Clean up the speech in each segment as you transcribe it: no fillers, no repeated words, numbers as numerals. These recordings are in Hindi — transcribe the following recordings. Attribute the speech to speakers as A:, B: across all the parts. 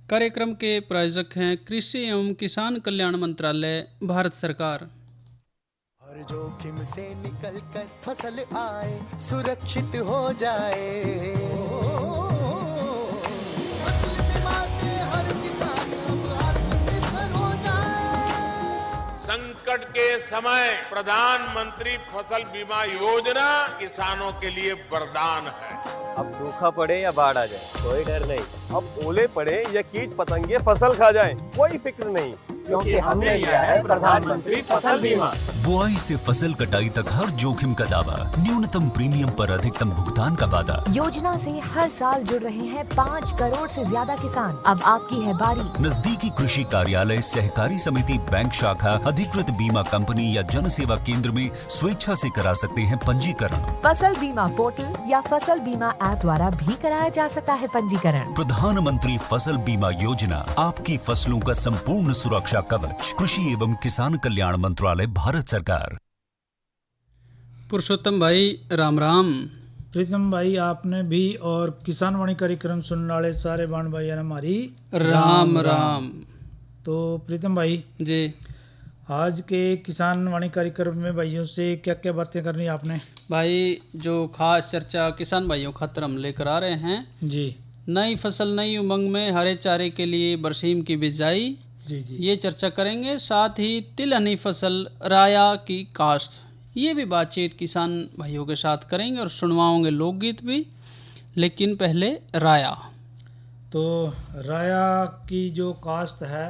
A: कार्यक्रम के प्रायोजक हैं कृषि एवं किसान कल्याण मंत्रालय, भारत सरकार।
B: हर जोखिम से निकल कर फसल आए, सुरक्षित हो जाए। फसल बीमा से हर किसान अब आत्मनिर्भर हो जाए।
C: संकट के समय प्रधानमंत्री फसल बीमा योजना किसानों के लिए वरदान है।
D: अब सूखा पड़े या बाढ़ आ जाए, कोई डर नहीं। अब ओले पड़े या कीट पतंगे फसल खा जाए, कोई फिक्र नहीं, क्योंकि हमने लिया है प्रधानमंत्री फसल बीमा।
E: बुआई से फसल कटाई तक हर जोखिम का दावा, न्यूनतम प्रीमियम पर अधिकतम भुगतान का वादा।
F: योजना से हर साल जुड़ रहे हैं 5 करोड़ से ज्यादा किसान। अब आपकी है बारी।
E: नजदीकी कृषि कार्यालय, सहकारी समिति, बैंक शाखा, अधिकृत बीमा कंपनी या जन सेवा केंद्र में स्वेच्छा से करा सकते हैं पंजीकरण।
F: फसल बीमा पोर्टल या फसल बीमा ऐप द्वारा भी कराया जा सकता है पंजीकरण।
E: प्रधानमंत्री फसल बीमा योजना, आपकी फसलों का संपूर्ण सुरक्षा कवच। कृषि एवं किसान कल्याण मंत्रालय, भारत सरकार।
A: पुरुषोत्तम भाई राम राम।
G: प्रीतम भाई आपने भी और किसान वाणी कार्यक्रम सुनने वाले सारे बाण भाई हमारी
A: राम राम।
G: तो प्रीतम भाई
A: जी,
G: आज के किसान वाणी कार्यक्रम में भाइयों से क्या क्या बातें करनी आपने?
A: भाई जो खास चर्चा किसान भाइयों खातर हम लेकर आ रहे हैं,
G: जी
A: नई फसल नई उमंग में हरे चारे के लिए बरसीम की बिजाई,
G: जी जी
A: ये चर्चा करेंगे। साथ ही तिलहनी फसल राया की काश्त, ये भी बातचीत किसान भाइयों के साथ करेंगे और सुनवाओगे लोकगीत भी। लेकिन पहले राया।
G: तो राया की जो काश्त है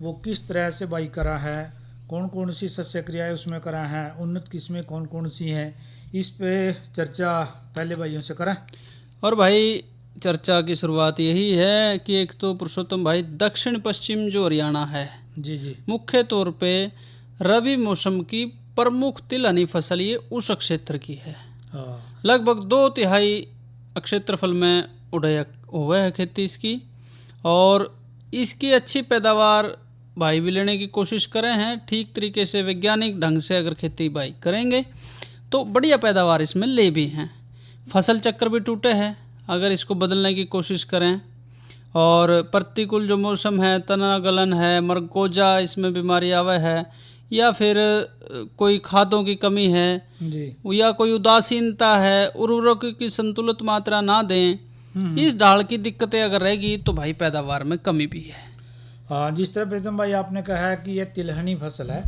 G: वो किस तरह से भाई करा है, कौन कौन सी शस्य क्रियाएं उसमें करा है, उन्नत किस्में कौन कौन सी हैं, इस पे चर्चा पहले भाइयों से करें।
A: और भाई चर्चा की शुरुआत यही है कि एक तो पुरुषोत्तम भाई दक्षिण पश्चिम जो हरियाणा है,
G: जी जी
A: मुख्य तौर पे रबी मौसम की प्रमुख तिलहनी फसल ये उस क्षेत्र की है।
G: हाँ
A: लगभग 2/3 क्षेत्रफल में उड़ाया हुआ है खेती इसकी, और इसकी अच्छी पैदावार भाई भी लेने की कोशिश करें हैं। ठीक तरीके से वैज्ञानिक ढंग से अगर खेती भाई करेंगे तो बढ़िया पैदावार इसमें ले भी हैं। फसल चक्र भी टूटे हैं, अगर इसको बदलने की कोशिश करें। और प्रतिकूल जो मौसम है, तना गलन है, मरकोजा इसमें बीमारी आवे है, या फिर कोई खादों की कमी है
G: जी
A: या कोई उदासीनता है, उर्वरकों की संतुलित मात्रा ना दें, इस ढाल की दिक्कतें अगर रहेगी तो भाई पैदावार में कमी भी है।
G: हाँ, जिस तरह प्रीतम भाई आपने कहा है कि ये तिलहनी फसल है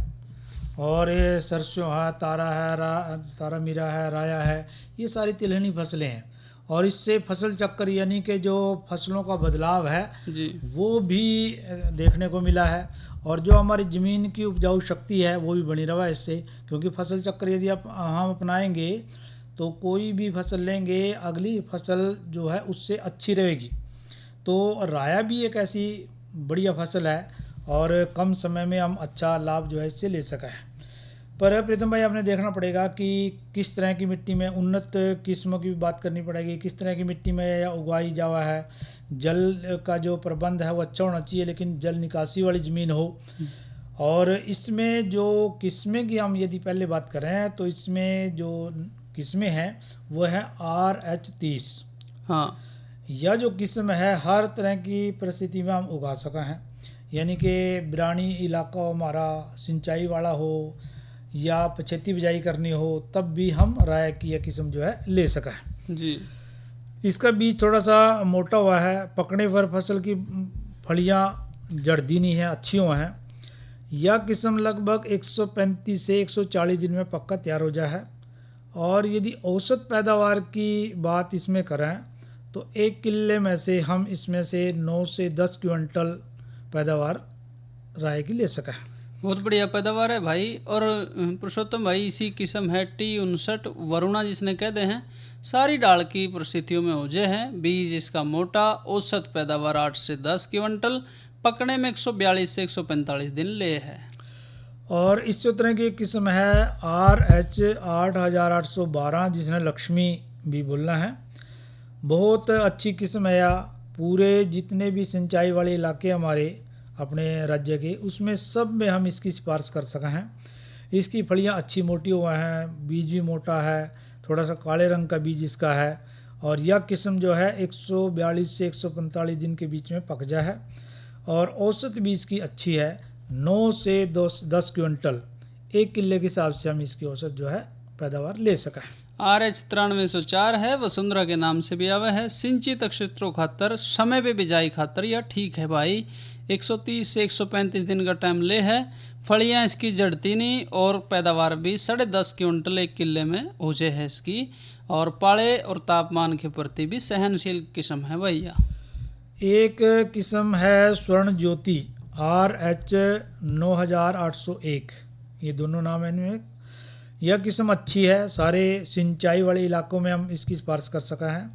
G: और ये सरसों है, तारा है, तारा मीरा है, राया है, ये सारी तिलहनी फसलें हैं। और इससे फसल चक्र यानी कि जो फसलों का बदलाव है
A: जी,
G: वो भी देखने को मिला है। और जो हमारी ज़मीन की उपजाऊ शक्ति है वो भी बनी रहा है इससे, क्योंकि फसल चक्र यदि हम अपनाएंगे तो कोई भी फसल लेंगे, अगली फसल जो है उससे अच्छी रहेगी। तो राया भी एक ऐसी बढ़िया फसल है और कम समय में हम अच्छा लाभ जो है इससे ले सका है। पर प्रीतम भाई आपने देखना पड़ेगा कि किस तरह की मिट्टी में, उन्नत किस्मों की भी बात करनी पड़ेगी, किस तरह की मिट्टी में उगाई जावा है। जल का जो प्रबंध है वो अच्छा होना चाहिए, लेकिन जल निकासी वाली ज़मीन हो। और इसमें जो किस्में की हम यदि पहले बात करें तो इसमें जो किस्में हैं वो है RH30।
A: हाँ
G: यह जो किस्म है हर तरह की परिस्थिति में हम उगा सका हैं, यानी कि बिरानी इलाका हमारा सिंचाई वाला हो या पछेती बिजाई करनी हो, तब भी हम राय की यह किस्म जो है ले सका है।
A: जी,
G: इसका बीज थोड़ा सा मोटा हुआ है, पकने पर फसल की फलियां जड़दीनी है, अच्छी हुआ हैं। यह किस्म लगभग 135 से 140 दिन में पक्का तैयार हो जाए है। और यदि औसत पैदावार की बात इसमें करें तो 1 किले में से हम इसमें से 9 से 10 क्विंटल पैदावार राय की ले सका है।
A: बहुत बढ़िया पैदावार है भाई। और पुरुषोत्तम भाई इसी किस्म है T59 वरुणा जिसने कहते हैं, सारी डाल की परिस्थितियों में उजे हैं। बीज इसका मोटा, औसत पैदावार 8 से 10 क्विंटल, पकने में 142 से 145 दिन ले है।
G: और इस तरह की एक किस्म है RH 8812 जिसने लक्ष्मी भी बोलना है। बहुत अच्छी किस्म है। या पूरे जितने भी सिंचाई वाले इलाके हमारे अपने राज्य के, उसमें सब में हम इसकी सिफारिश कर सके हैं। इसकी फलियां अच्छी मोटी हुआ हैं, बीज भी मोटा है, थोड़ा सा काले रंग का बीज इसका है और यह किस्म जो है 142 से 145 दिन के बीच में पक जा है और औसत बीज की अच्छी है। 9 से 10 क्विंटल 1 किले के हिसाब से हम इसकी औसत जो है पैदावार ले सका है।
A: RH 9304 है, वसुंधरा के नाम से भी आवा है। सिंचित क्षेत्रों खातर समय पे बिजाई खातर यह ठीक है भाई। 130 से 135 दिन का टाइम ले है। फलियां इसकी जड़ती नहीं और पैदावार भी 10.5 क्विंटल 1 किले में हो जाए है इसकी, और पाले और तापमान के प्रति भी सहनशील किस्म है भैया।
G: एक किस्म है स्वर्ण ज्योति RH 9801, ये दोनों नाम है इनमें। यह किस्म अच्छी है, सारे सिंचाई वाले इलाकों में हम इसकी सिफारिश कर सका है।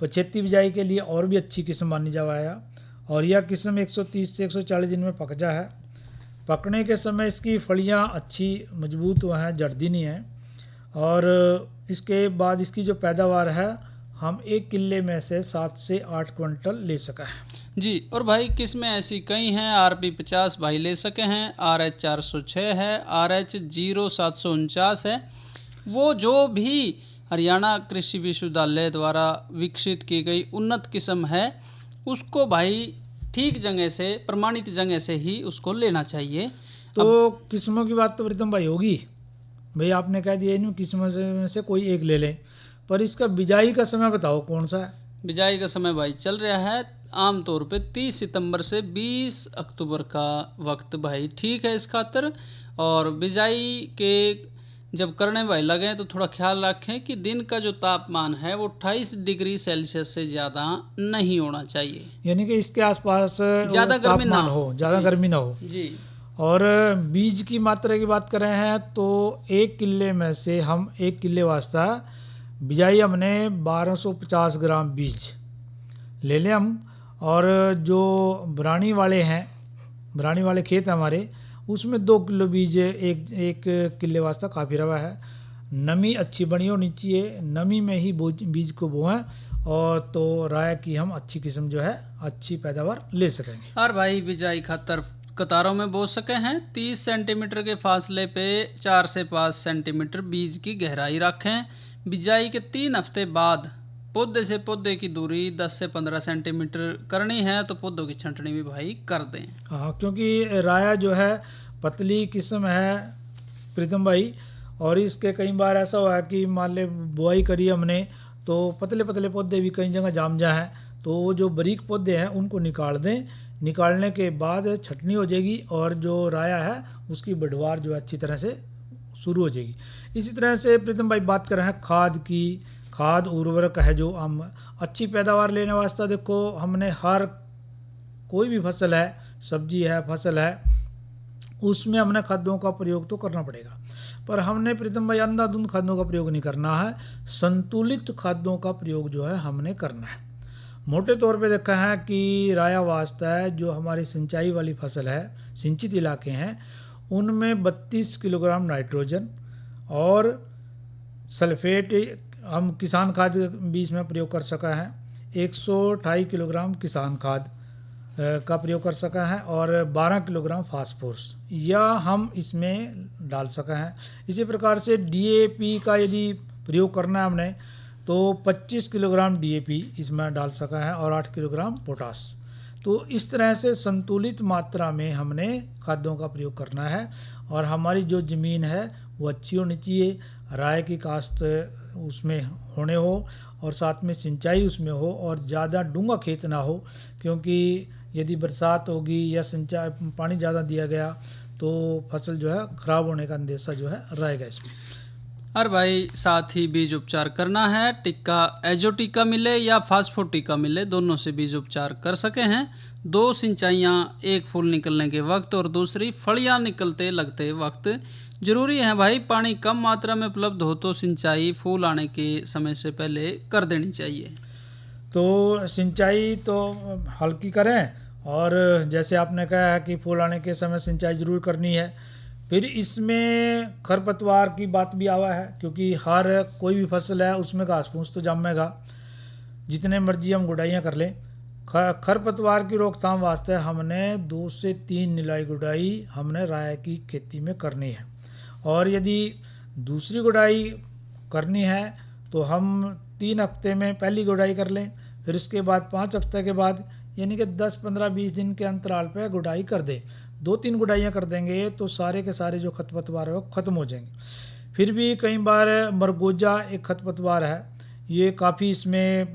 G: पछेती बिजाई के लिए और भी अच्छी किस्म मानी जावाया और यह किस्म 130 से 140 दिन में पक जा है। पकने के समय इसकी फलियां अच्छी मजबूत हुआ हैं, जड़दी नहीं है और इसके बाद इसकी जो पैदावार है हम 1 किले में से 7 से 8 क्विंटल ले सका है
A: जी। और भाई किस्में ऐसी कई हैं। RP 50 भाई ले सके हैं, RH 406 है, RH 0749 है। वो जो भी हरियाणा कृषि विश्वविद्यालय द्वारा विकसित की गई उन्नत किस्म है उसको भाई ठीक जगह से, प्रमाणित जगह से ही उसको लेना चाहिए।
G: तो किस्मों की बात तो प्रीतम भाई होगी, भाई आपने कह दिया इन किस्मों में से कोई एक ले लें, पर इसका बिजाई का समय बताओ कौन सा है?
A: बिजाई का समय भाई चल रहा है आमतौर पे 30 सितंबर से 20 अक्टूबर का वक्त भाई ठीक है इस खातर। और बिजाई के जब करने भाई लगे तो थोड़ा ख्याल रखें कि दिन का जो तापमान है वो 28 डिग्री सेल्सियस से ज़्यादा नहीं होना चाहिए,
G: यानी कि इसके आसपास
A: ज़्यादा गर्मी ना हो,
G: ज़्यादा गर्मी ना हो
A: जी।
G: और बीज की मात्रा की बात करें हैं तो 1 किले में से हम 1 किले वास्ता बिजाई हमने 1250 ग्राम बीज ले लें हम। और जो ब्रानी वाले हैं, ब्रानी वाले खेत हमारे, उसमें 2 किलो बीज एक किले वास्ता काफ़ी रवा है। नमी अच्छी बनी होनी चाहिए, नमी में ही बीज को बोएं और तो राय की हम अच्छी किस्म जो है अच्छी पैदावार ले सकेंगे।
A: और भाई बिजाई खातर कतारों में बो सके हैं। 30 सेंटीमीटर के फासले पे 4 से 5 सेंटीमीटर बीज की गहराई रखें। बिजाई के 3 हफ्ते बाद पौधे से पौधे की दूरी 10 से 15 सेंटीमीटर करनी है तो पौधों की छंटनी भी भाई कर दें।
G: हाँ, क्योंकि राया जो है पतली किस्म है प्रीतम भाई, और इसके कई बार ऐसा हुआ है कि मान ले बुआई करी हमने तो पतले पतले पौधे भी कई जगह जाम जा हैं, तो वो जो बारीक पौधे हैं उनको निकाल दें। निकालने के बाद छटनी हो जाएगी और जो राया है उसकी बढ़वार जो अच्छी तरह से शुरू हो जाएगी। इसी तरह से प्रीतम भाई बात कर रहे हैं खाद की। खाद उर्वरक है जो हम अच्छी पैदावार लेने वास्ते देखो हमने हर कोई भी फसल है, सब्जी है, फसल है, उसमें हमने खादों का प्रयोग तो करना पड़ेगा, पर हमने प्रीतम भाई अंधाधुंध खादों का प्रयोग नहीं करना है। संतुलित खादों का प्रयोग जो है हमने करना है। मोटे तौर पे देखा है कि राया वास्ता है जो हमारी सिंचाई वाली फसल है, सिंचित इलाके हैं, उनमें 32 किलोग्राम नाइट्रोजन और सल्फेट हम किसान खाद बीज में प्रयोग कर सका है। 128 किलोग्राम किसान खाद का प्रयोग कर सका है और 12 किलोग्राम फास्फोरस या हम इसमें डाल सका है। इसी प्रकार से DAP का यदि प्रयोग करना है हमने तो 25 किलोग्राम DAP इसमें डाल सका है और 8 किलोग्राम पोटास। तो इस तरह से संतुलित मात्रा में हमने खादों का प्रयोग करना है और हमारी जो ज़मीन है वो अच्छी होनी चाहिए, राय की काश्त उसमें होने हो और साथ में सिंचाई उसमें हो और ज़्यादा डूंगा खेत ना हो, क्योंकि यदि बरसात होगी या सिंचाई पानी ज़्यादा दिया गया तो फसल जो है ख़राब होने का अंदेशा जो है रहेगा इसमें।
A: और भाई साथ ही बीज उपचार करना है। टिक्का एजो टिक्का मिले या फास्फो टिक्का मिले, दोनों से बीज उपचार कर सके हैं। 2 सिंचाइयाँ, एक फूल निकलने के वक्त और दूसरी फलियाँ निकलते लगते वक्त। जरूरी है भाई पानी कम मात्रा में उपलब्ध हो तो सिंचाई फूल आने के समय से पहले कर देनी चाहिए।
G: तो सिंचाई तो हल्की करें और जैसे आपने कहा है कि फूल आने के समय सिंचाई ज़रूर करनी है। फिर इसमें खरपतवार की बात भी आवा है, क्योंकि हर कोई भी फसल है उसमें घास फूस तो जमेगा, जितने मर्जी हम गुडाइयाँ कर लें। खरपतवार की रोकथाम वास्ते हमने 2 से 3 निलाई गुडाई हमने राय की खेती में करनी है और यदि दूसरी गुडाई करनी है तो हम 3 हफ्ते में पहली गुड़ाई कर लें, फिर उसके बाद 5 हफ्ते के बाद, यानी कि 10, 15, 20 दिन के अंतराल पे गुड़ाई कर दें। 2-3 गुड़ाइयाँ कर देंगे तो सारे के सारे जो खरपतवार है वो ख़त्म हो जाएंगे। फिर भी कई बार मरगोजा एक खरपतवार है, ये काफ़ी इसमें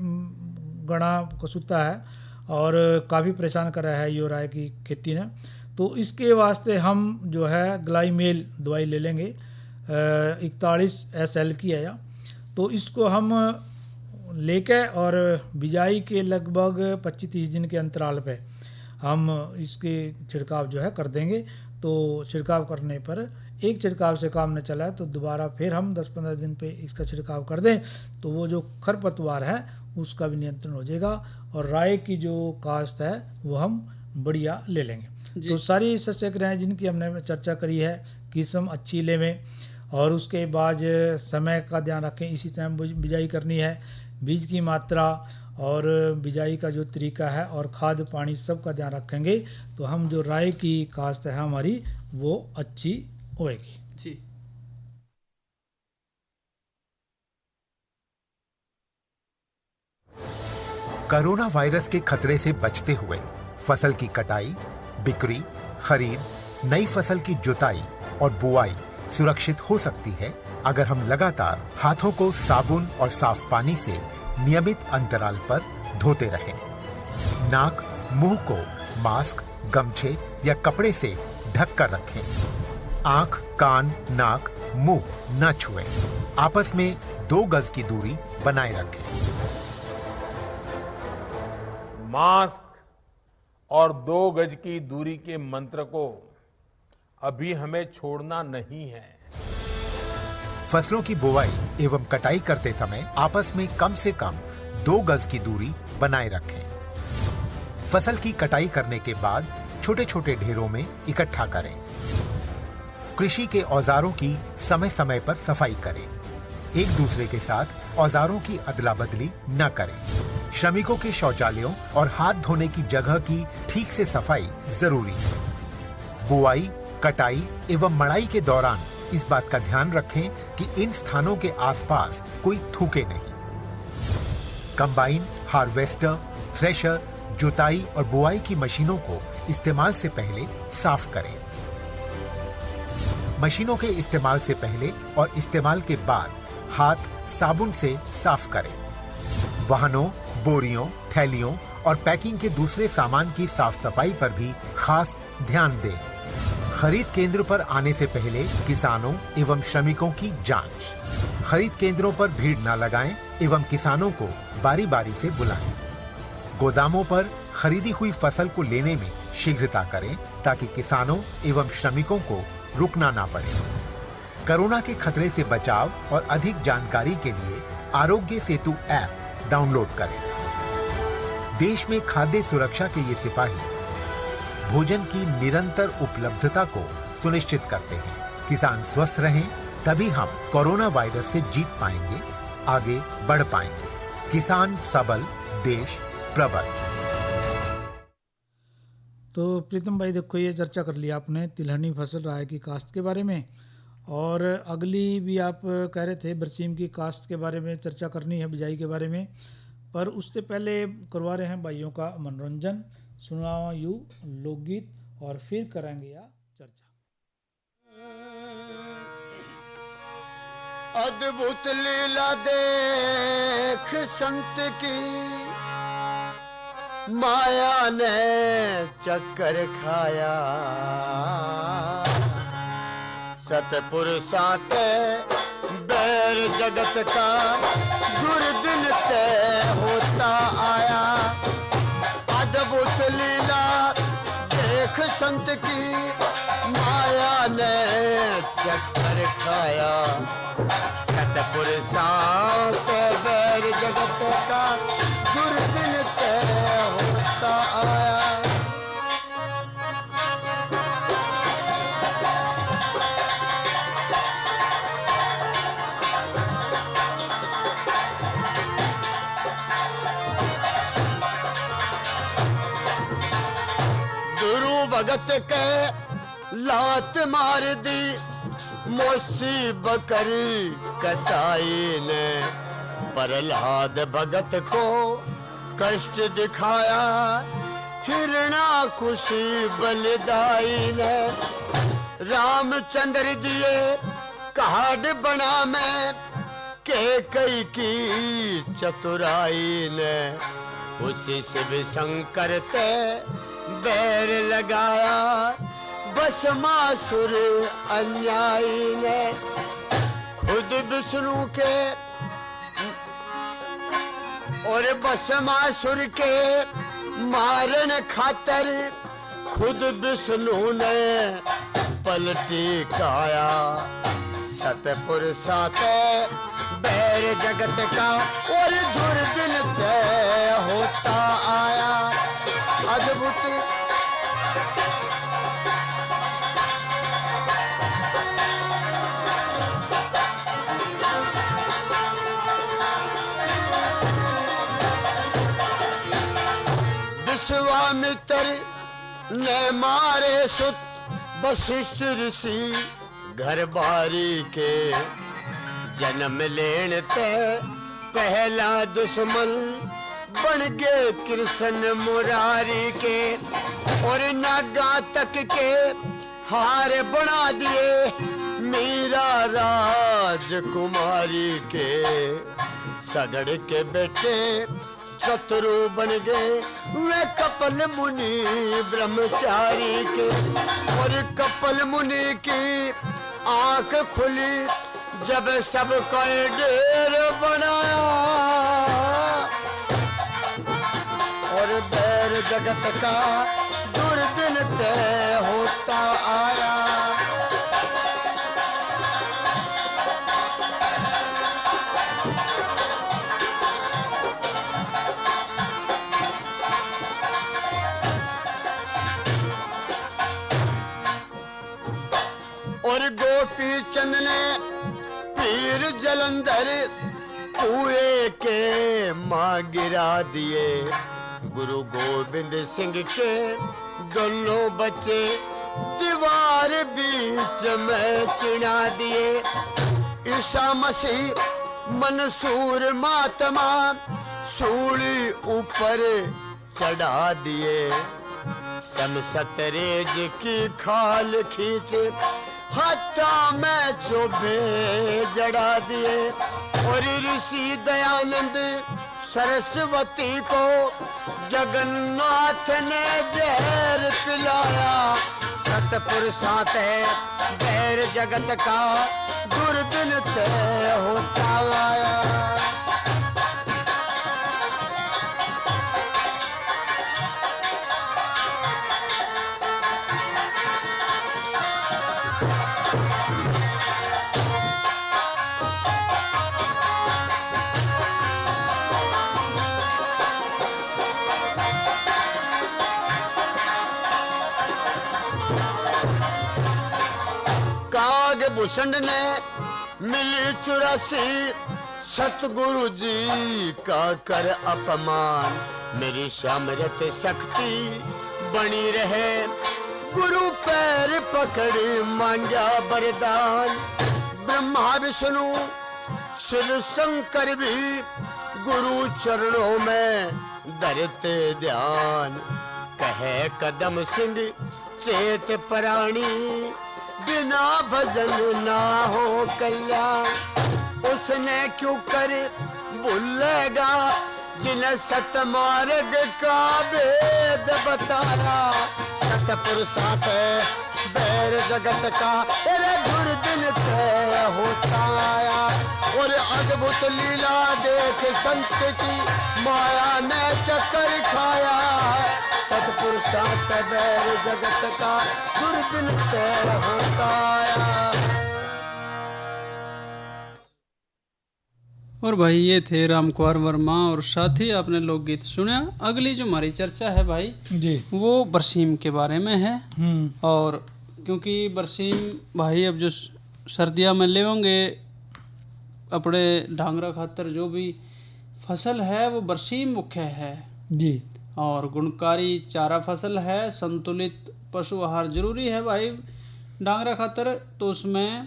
G: गणा कसूता है और काफ़ी परेशान कर रहा है ये राय की खेती ने। तो इसके वास्ते हम जो है ग्लाइमेल दवाई ले लेंगे, 41 SL की है। तो इसको हम लेके और बिजाई के लगभग 25-30 दिन के अंतराल पे हम इसके छिड़काव जो है कर देंगे। तो छिड़काव करने पर एक छिड़काव से काम न चला तो दोबारा फिर हम 10-15 दिन पे इसका छिड़काव कर दें तो वो जो खरपतवार है उसका भी नियंत्रण हो जाएगा और राई की जो काश्त है वो हम बढ़िया ले लेंगे। तो सारी सस्य क्रियाएं जिनकी हमने चर्चा करी है, किस्म अच्छी लेवें और उसके बाद समय का ध्यान रखें, इसी टाइम बिजाई करनी है, बीज की मात्रा और बिजाई का जो तरीका है और खाद पानी सब का ध्यान रखेंगे तो हम जो राई की काश्त है हमारी वो अच्छी होएगी।
A: जी।
H: कोरोना वायरस के खतरे से बचते हुए फसल की कटाई, बिक्री, खरीद, नई फसल की जुताई और बुआई सुरक्षित हो सकती है अगर हम लगातार हाथों को साबुन और साफ पानी से नियमित अंतराल पर धोते रहें। नाक, मुंह को मास्क, गमछे या कपड़े से ढक कर रखें। आंख, कान, नाक, मुंह न छुएं। आपस में 2 गज की दूरी बनाए रखें।
C: मास्क और 2 गज की दूरी के मंत्र को अभी हमें छोड़ना नहीं है।
H: फसलों की बुवाई एवं कटाई करते समय आपस में कम से कम 2 गज की दूरी बनाए रखें। फसल की कटाई करने के बाद छोटे छोटे ढेरों में इकट्ठा करें। कृषि के औजारों की समय समय पर सफाई करें। एक दूसरे के साथ औजारों की अदला बदली न करें। श्रमिकों के शौचालयों और हाथ धोने की जगह की ठीक से सफाई जरूरी है। बुआई, कटाई एवं मड़ाई के दौरान इस बात का ध्यान रखें कि इन स्थानों के आसपास कोई थूके नहीं। कंबाइन, हार्वेस्टर, थ्रेशर, जुताई और बुआई की मशीनों को इस्तेमाल से पहले साफ करें। मशीनों के इस्तेमाल से पहले और इस्तेमाल के बाद हाथ साबुन से साफ करें। वाहनों, बोरियों, थैलियों और पैकिंग के दूसरे सामान की साफ सफाई पर भी खास ध्यान दें। खरीद केंद्र पर आने से पहले किसानों एवं श्रमिकों की जांच। खरीद केंद्रों पर भीड़ न लगाएं एवं किसानों को बारी बारी से बुलाएं। गोदामों पर खरीदी हुई फसल को लेने में शीघ्रता करें ताकि किसानों एवं श्रमिकों को रुकना ना पड़े। कोरोना के खतरे से बचाव और अधिक जानकारी के लिए आरोग्य सेतु ऐप डाउनलोड करें। देश में खाद्य सुरक्षा के ये सिपाही भोजन की निरंतर उपलब्धता को सुनिश्चित करते हैं। किसान स्वस्थ रहें तभी हम कोरोना वायरस से जीत पाएंगे, आगे बढ़ पाएंगे। किसान सबल, देश प्रबल।
G: तो प्रीतम भाई देखो ये चर्चा कर लिया आपने तिलहनी फसल राय की काश्त के बारे में और अगली भी आप कह रहे थे बरसीम की काश्त के बारे में चर्चा करनी है, बिजाई के बारे में, पर उससे पहले करवा रहे हैं भाइयों का मनोरंजन। सुनाओ यू लोकगीत और फिर करेंगे या चर्चा।
B: अद्भुत लीला देख संत की, माया ने चक्कर खाया। सतपुरुषात बैर जगत का दुर्दिन तय होता आया। अद्भुत लीला देख संत की, माया ने चक्कर खाया। सतपुरुषात बैर जगत का दुर्दिन तय होता आया। भगत के लात मार दी, मोसी बकरी कसाई ने।
I: प्रहलाद भगत को कष्ट दिखाया, हिरणाकुश बलिदाई ने रामचंद्र दिए कहाड़ बना में, के कई की चतुराई ने उसी से भी शंकर ते बैर लगाया, भस्मासुर अन्यायी ने खुद विष्णु के और भस्मासुर के मारन खातर खुद विष्णु ने पलटी काया, सतपुर साते बैर जगत का और दुर्दिन तय होता आया। अद्भुत विश्वामित्र ने मारे सुत वशिष्ठ ऋषि घर बारी के, जन्म लेने ते पहला दुश्मन बन गए कृष्ण मुरारी के, और नागा तक के हार बना दिए मीरा राजकुमारी के, सगड़ के बेटे शत्रु बन गए वे कपल मुनि ब्रह्मचारी के, और कपल मुनि की आंख खुली जब सबको ढेर बनाया, और बैर जगत का दुर्दिन तय होता आया। और गोपी चंद ने पीर जलंधर कुएं के मां गिरा दिए, गुरु गोविंद सिंह के दोनों बच्चे दीवार बीच में चिढ़ा दिए, ईसा मसीह मंसूर महात्मा सूली ऊपर चढ़ा दिए, समसतरेज की खाल खींचे हाथा में चोभे जड़ा दिए, और ऋषि दयानंद सरस्वती को जगन्नाथ ने जहर पिलाया, सतपुर साते बैर जगत का दुर्दिन तय होता आया। भूषण ने मिली 84 सतगुरु जी का कर अपमान, मेरी सामर्थ शक्ति बनी रहे गुरु पैर पकड़ मांगा वरदान, ब्रह्मा विष्णु शिव शंकर भी गुरु चरणों में धरते ध्यान, कहे कदम सिंह चेत प्राणी बिना भजन ना हो कल्याण, उसने क्यों कर भूलेगा जिन्हें सतमार्ग का भेद बताया, सतपुर साथ बैर जगत का तेरे दुर्दिन तय होता आया, और अद्भुत लीला देख संत की माया ने चक्कर खाया, सतपुर साथ बैर जगत का दुर्दिन तय होता आया।
A: और भाई ये थे रामकुमार वर्मा और साथ ही आपने लोकगीत सुना। अगली जो हमारी चर्चा है भाई
G: जी
A: वो बरसीम के बारे में है। और क्योंकि बरसीम भाई अब जो सर्दियाँ में लेंगे अपने डांगरा खातर जो भी फसल है वो बरसीम मुख्य है
G: जी,
A: और गुणकारी चारा फसल है, संतुलित पशु आहार जरूरी है भाई डांगरा खातर। तो उसमें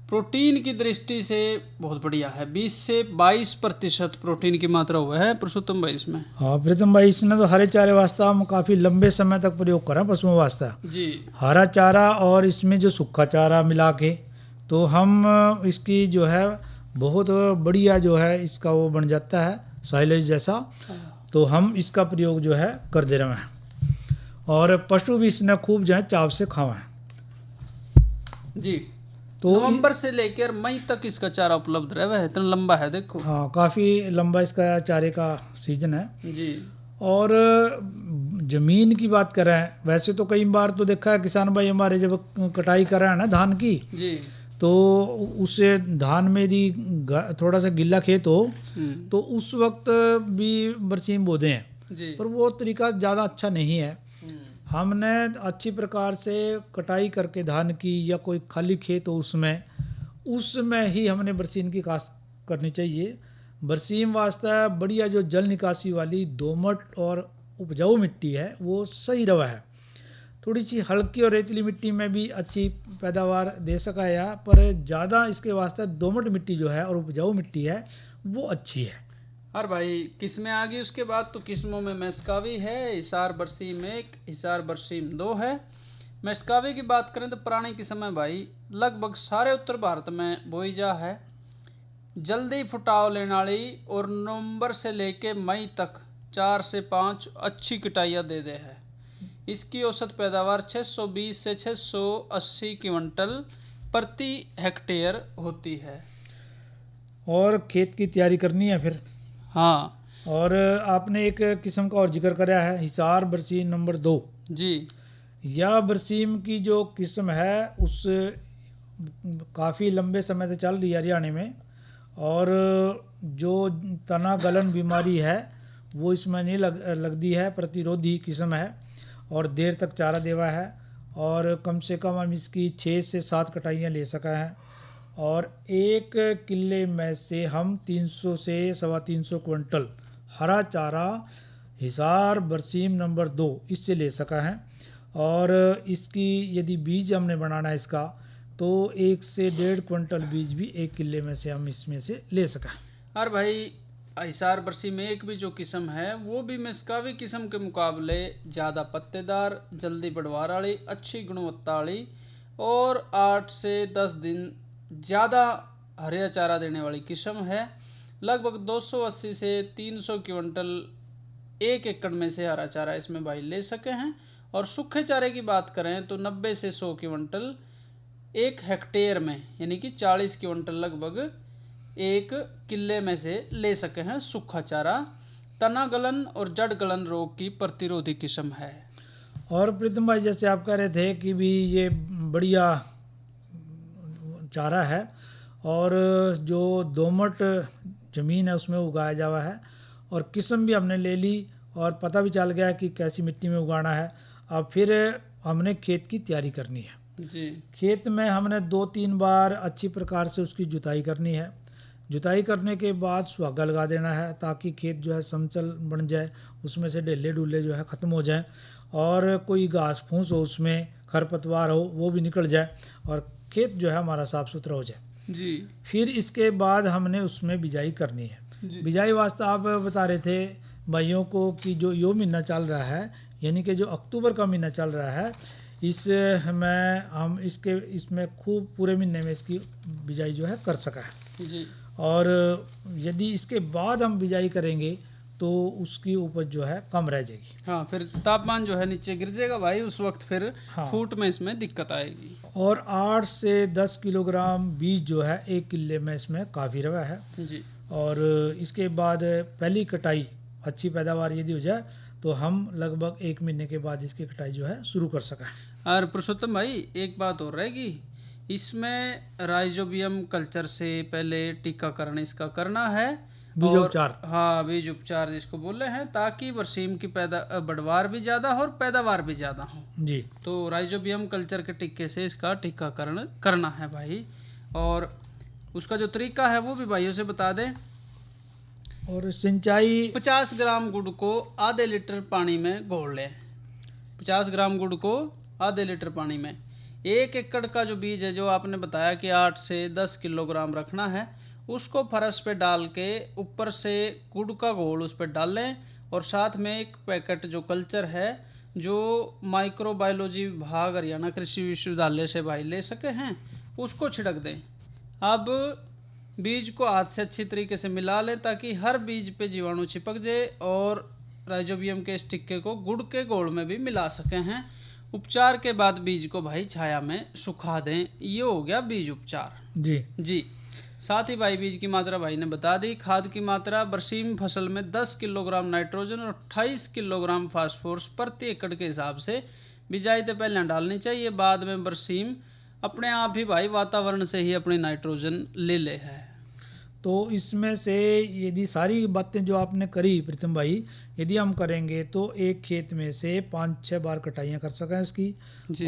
A: प्रोटीन की दृष्टि से बहुत बढ़िया है। 20 से 22% प्रोटीन की मात्रा हुआ है पुरुषोत्तम भाई इसमें।
G: हाँ प्रीतम भाई, इसने तो हरे चारे वास्ते हम काफ़ी लंबे समय तक प्रयोग करा पशुओं वास्ते।
A: जी।
G: हरा चारा और इसमें जो सूखा चारा मिला के तो हम इसकी जो है बहुत बढ़िया जो है इसका वो बन जाता है साइलेज जैसा। तो हम इसका प्रयोग जो है कर दे रहे हैं और पशु भी इसने खूब जो है चाव से खावा है
A: जी।
G: तो
A: नवंबर से लेकर मई तक इसका चारा उपलब्ध रहा है, इतना लंबा है देखो।
G: हाँ, काफ़ी लंबा इसका चारे का सीजन है
A: जी।
G: और ज़मीन की बात करें, वैसे तो कई बार तो देखा है किसान भाई हमारे जब कटाई कर रहे हैं ना धान की,
A: जी,
G: तो उससे धान में यदि थोड़ा सा गिल्ला खेत हो तो उस वक्त भी बरसीम बोते हैं
A: जी।
G: पर वो तरीका ज़्यादा अच्छा नहीं है। हमने अच्छी प्रकार से कटाई करके धान की या कोई खाली खेत हो उसमें ही हमने बरसीम की काश्त करनी चाहिए। बरसीम वास्ते बढ़िया जो जल निकासी वाली दोमट और उपजाऊ मिट्टी है वो सही रवा है। थोड़ी सी हल्की और रेतीली मिट्टी में भी अच्छी पैदावार दे सका है, पर ज़्यादा इसके वास्ते दोमट मिट्टी जो है और उपजाऊ मिट्टी है वो अच्छी है।
A: और भाई किस्में आ गई उसके बाद तो किस्मों में मैस्कावी है, हिसार बरसीम 1, हिसार बरसीम 2 है। मैस्कावी की बात करें तो पुरानी किस्म है भाई, लगभग सारे उत्तर भारत में बोई जा है। जल्दी फुटाव लेने वाली और नवंबर से लेके मई तक 4 से 5 अच्छी कटाइयाँ दे है। इसकी औसत पैदावार 620 से 680 क्विंटल प्रति हेक्टेयर होती है।
G: और खेत की तैयारी करनी है फिर।
A: हाँ,
G: और आपने एक किस्म का और जिक्र कराया है हिसार बरसीम नंबर 2
A: जी।
G: यह बरसीम की जो किस्म है उस काफ़ी लंबे समय से चल रही है हरियाणा में, और जो तना गलन बीमारी है वो इसमें नहीं लगती है, प्रतिरोधी किस्म है और देर तक चारा देवा है और कम से कम हम इसकी 6 से 7 कटाइयाँ ले सका हैं और 1 किले में से हम 300 से 350 क्विंटल हरा चारा हिसार बरसीम नंबर 2 इससे ले सका है। और इसकी यदि बीज हमने बनाना है इसका तो 1 से 1.5 क्विंटल बीज भी 1 किले में से हम इसमें से ले सका है।
A: और भाई हिसार बरसीम 1 भी जो किस्म है वो भी मैस्कावी किस्म के मुकाबले ज़्यादा पत्तेदार, जल्दी बढ़वार वाली, अच्छी गुणवत्ता वाली और 8 से 10 दिन ज़्यादा हरा चारा देने वाली किस्म है। लगभग 280 से 300 क्विंटल 1 एकड़ में से हरा चारा इसमें भाई ले सके हैं। और सूखे चारे की बात करें तो 90 से 100 क्विंटल 1 हेक्टेयर में, यानी कि 40 क्विंटल लगभग 1 किले में से ले सके हैं सूखा चारा। तना गलन और जड़ गलन रोग की प्रतिरोधी किस्म है।
G: और प्रीतम भाई जैसे आप कह रहे थे कि भी ये बढ़िया चारा है और जो दोमट ज़मीन है उसमें उगाया जावा है और किस्म भी हमने ले ली और पता भी चल गया कि कैसी मिट्टी में उगाना है। अब फिर हमने खेत की तैयारी करनी है
A: जी।
G: खेत में हमने 2-3 बार अच्छी प्रकार से उसकी जुताई करनी है। जुताई करने के बाद सुहागा लगा देना है ताकि खेत जो है समतल बन जाए, उसमें से ढेले डूले जो है ख़त्म हो जाए और कोई घास फूस हो उसमें, खरपतवार हो वो भी निकल जाए और खेत जो है हमारा साफ़ सुथरा हो जाए
A: जी।
G: फिर इसके बाद हमने उसमें बिजाई करनी है। बिजाई वास्ते आप बता रहे थे भाइयों को कि जो यो महीना चल रहा है यानी कि जो अक्टूबर का महीना चल रहा है इसमें हम इसमें खूब पूरे महीने में इसकी बिजाई जो है कर सका है
A: जी।
G: और यदि इसके बाद हम बिजाई करेंगे तो उसकी उपज जो है कम रह जाएगी।
A: हाँ, फिर तापमान जो है नीचे गिर जाएगा भाई, उस वक्त फिर
G: हाँ।
A: फूट में इसमें दिक्कत आएगी।
G: और 8 से 10 किलोग्राम बीज जो है 1 किले में इसमें काफ़ी रवा है
A: जी।
G: और इसके बाद पहली कटाई अच्छी पैदावार यदि हो जाए तो हम लगभग 1 महीने के बाद इसकी कटाई जो है शुरू कर सकें।
A: और पुरुषोत्तम भाई एक बात और रहेगी, इसमें राइजोबियम कल्चर से पहले टीकाकरण इसका करना है,
G: बीज उपचार।
A: हाँ, बीज उपचार जिसको बोल रहे हैं, ताकि बरसीम की बढ़वार भी ज़्यादा हो और पैदावार भी ज़्यादा हो
G: जी।
A: तो राइजोबियम कल्चर के टीके से इसका टीकाकरण करना है भाई। और उसका जो तरीका है वो भी भाइयों से बता दें।
G: और सिंचाई
A: 50 ग्राम गुड़ को आधे लीटर पानी में घोल लें। 50 ग्राम गुड़ को आधे लीटर पानी में 1 एकड़ का जो बीज है, जो आपने बताया कि 8 से 10 किलोग्राम रखना है, उसको फरस पे डाल के ऊपर से गुड़ का घोल उस पर डाल लें और साथ में एक पैकेट जो कल्चर है, जो माइक्रोबायोलॉजी विभाग हरियाणा कृषि विश्वविद्यालय से भाई ले सके हैं, उसको छिड़क दें। अब बीज को हाथ से अच्छी तरीके से मिला लें ताकि हर बीज पे जीवाणु चिपक जाए और राइजोबियम के इस टिक्के को गुड़ के घोल में भी मिला सके हैं। उपचार के बाद बीज को भाई छाया में सुखा दें। ये हो गया बीज उपचार जी। साथ ही भाई बीज की मात्रा भाई ने बता दी। खाद की मात्रा बरसीम फसल में 10 किलोग्राम नाइट्रोजन और 28 किलोग्राम फास्फोरस प्रति एकड़ के हिसाब से बिजाई से पहले डालनी चाहिए। बाद में बरसीम अपने आप ही भाई वातावरण से ही अपनी नाइट्रोजन ले ले है।
G: तो इसमें से यदि सारी बातें जो आपने करी प्रीतम भाई, यदि हम करेंगे तो एक खेत में से 5-6 बार कटाइयाँ कर सकें इसकी,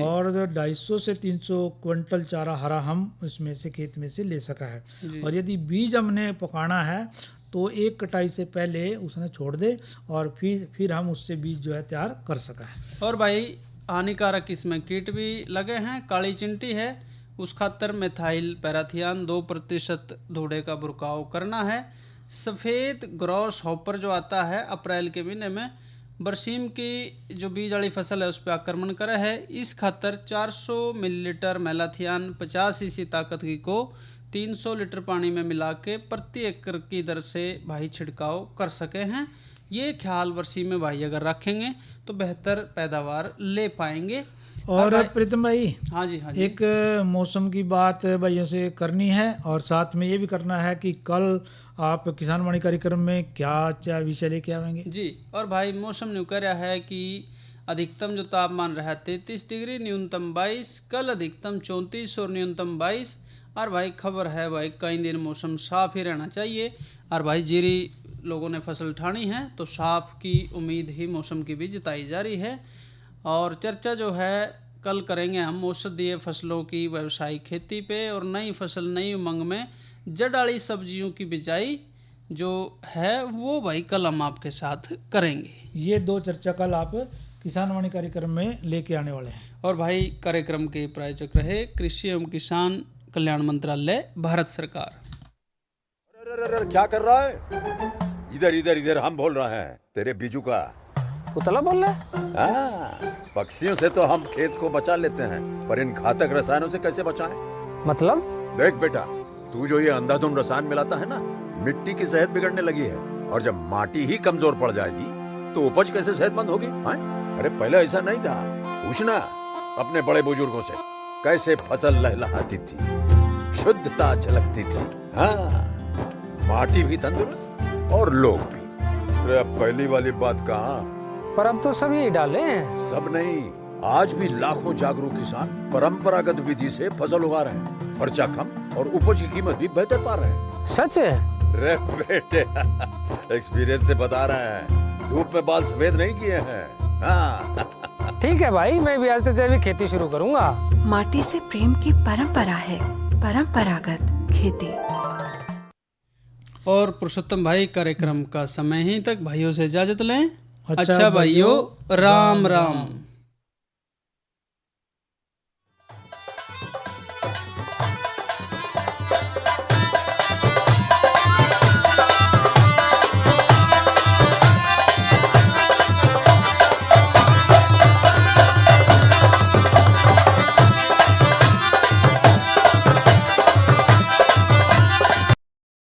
G: और 250 से 300 क्विंटल चारा हरा हम इसमें से खेत में से ले सका है। और यदि बीज हमने पकाना है तो एक कटाई से पहले उसने छोड़ दे और फिर हम उससे बीज जो है तैयार कर सका है।
A: और भाई हानिकारक इसमें कीट भी लगे हैं, काली चिंटी है, उस खातर मेथाइल पैराथियान 2% धूड़े का बुरकाव करना है। सफ़ेद ग्रॉस हॉपर जो आता है अप्रैल के महीने में, बरसीम की जो बीज वाली फसल है उस पर आक्रमण करे है। इस खातर 400 मिलीलीटर मेलाथियान 50 cc ताकत की को 300 लीटर पानी में मिला के प्रति एकड़ की दर से भाई छिड़काव कर सके हैं। ये ख्याल बरसीम में भाई अगर रखेंगे तो बेहतर पैदावार ले पाएंगे।
G: और प्रीतम भाई,
A: हाँ जी,
G: एक मौसम की बात भाइयों से करनी है और साथ में ये भी करना है कि कल आप किसान वाणी कार्यक्रम में क्या विषय लेके आएंगे
A: जी। और भाई मौसम न्यू कह रहा है कि अधिकतम जो तापमान रहा 33 डिग्री, न्यूनतम 22, कल अधिकतम 34 और न्यूनतम 22। और भाई खबर है भाई कई दिन मौसम साफ ही रहना चाहिए। और भाई जीरी लोगों ने फसल ठानी है तो साफ की उम्मीद ही मौसम की भी जताई जा रही है। और चर्चा जो है कल करेंगे हम औषधीय फसलों की व्यावसायिक खेती पे, और नई फसल नई उमंग में जड़ वाली सब्जियों की बिजाई जो है वो भाई कल हम आपके साथ करेंगे।
G: ये 2 चर्चा कल आप किसान वाणी कार्यक्रम में लेके आने वाले हैं।
A: और भाई कार्यक्रम के प्रायोजक रहे कृषि एवं किसान कल्याण मंत्रालय, भारत सरकार।
J: अरे क्या कर रहा है? इधर इधर इधर हम बोल रहे हैं तेरे बीजू का।
K: पुतला बोल रहा है?
J: हाँ, पक्षियों से तो हम खेत को बचा लेते हैं, पर इन घातक रसायनों से कैसे बचाएं?
K: मतलब?
J: देख बेटा, तू जो ये अंधाधुंध रसायन मिलाता है ना, मिट्टी की सेहत बिगड़ने लगी है। और जब माटी ही कमजोर पड़ जाएगी तो उपज कैसे सेहतमंद होगी? अरे पहले ऐसा नहीं था। पूछना अपने बड़े बुजुर्गों से, कैसे फसल लहलहाती थी, शुद्धता झलकती थी। हाँ, माटी भी तंदुरुस्त और लोग भी। अरे अब पहली वाली बात कहाँ?
K: पर अब तो सब यही डाले हैं।
J: सब नहीं, आज भी लाखों जागरूक किसान परंपरागत विधि से फसल उगा रहे हैं। खर्चा कम और उपज की कीमत भी बेहतर पा रहे हैं।
K: सच है?
J: रे बेटे, एक्सपीरियंस से बता रहे हैं, धूप में बाल सफेद नहीं किए हैं। हाँ।
K: ठीक है भाई, मैं भी आज से जैविक खेती शुरू करूंगा।
L: माटी से प्रेम की परंपरा है, परंपरागत खेती।
A: और पुरुषोत्तम भाई, कार्यक्रम का समय ही तक भाइयों से इजाजत लें। अच्छा भाइयों, राम राम।